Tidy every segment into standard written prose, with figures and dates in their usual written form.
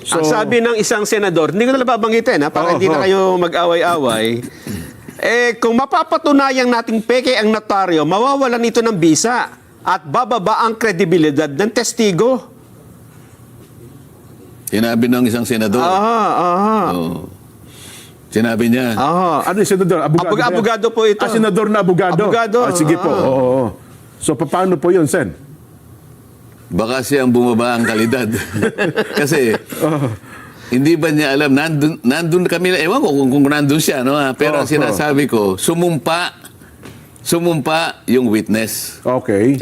So, Ang sabi ng isang senador, hindi ko na babanggitin para hindi na kayo mag-away-away. Kung mapapatunayang nating peke ang notaryo, mawawalan ito ng bisa at bababa ang kredibilidad ng testigo. Sinabi ng isang senador. Oo. Sinabi niya. ano yung senador? Abogado, Abogado po ito. senador na abogado. Abogado. Sige po. Oo. So, paano po yun, Sen? Baka siyang bumaba ang kalidad. Kasi, hindi ba niya alam, nandun kami, ewan ko kung nandun siya, no? Pero ang sinasabi ko, sumumpa yung witness. Okay.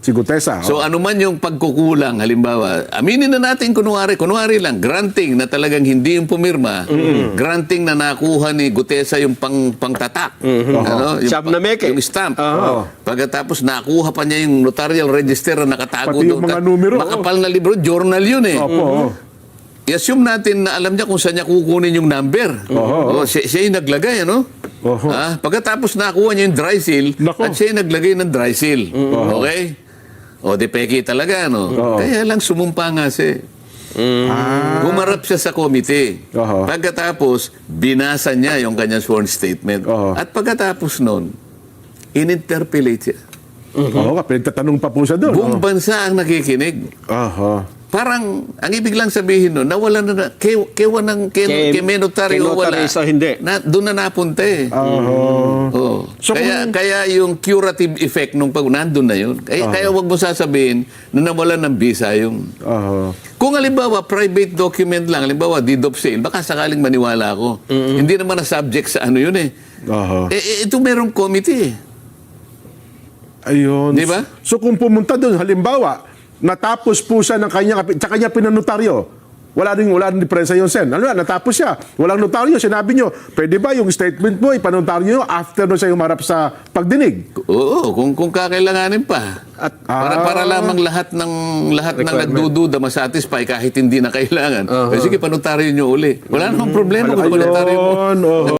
Si Gutesa. So ano man yung pagkukulang, halimbawa, aminin na natin kunwari lang, granting na talagang hindi yung pumirma, granting na nakuha ni Gutesa yung pangtatak. Ano? Yung, Stamp na meke. Yung stamp. Pagkatapos nakuha pa niya yung notarial register na nakatago Pati yung mga numero. Makapal na libro, journal yun eh. Opo. I-assume natin na alam niya kung saan niya kukunin yung number. Siya yung naglagay, ano? Pagkatapos nakuha niya yung dry seal, at siya yung naglagay ng dry seal. Okay? O, di peki talaga, no? Kaya lang sumumpa nga siya. Humarap siya sa komite. Pagkatapos, binasa niya yung kanyang sworn statement. At pagkatapos nun, in-interpellate siya. Oo, pinagtatanong pa po siya doon. Buong bansa ang nakikinig. Parang, ang ibig lang sabihin nun, nawala na, kay notaryo wala. So hindi. Doon na napunta eh. So, kaya yung curative effect nung pag nandun na yun. Kaya wag mo sasabihin na nawalan ng visa yung... Kung halimbawa, private document lang, halimbawa, deed of sale, baka sakaling maniwala ako. Hindi naman na subject sa ano yun eh. Ito merong committee eh. Ayun. Di ba? So kung pumunta doon, halimbawa, natapos po siya ng sa kanya pinanotaryo, wala rin diferensya yun, Sen. Ano na, natapos siya. Walang notaryo. Sinabi nyo, pwede ba yung statement mo, ipanotaryo nyo after nung siya humarap sa pagdinig? Oo, kung kakailanganin pa. At para lamang lahat ng nagdududa masatisfy kahit hindi na kailangan. Sige, panotaryo nyo uli. Wala namang problema kung panotaryo mo.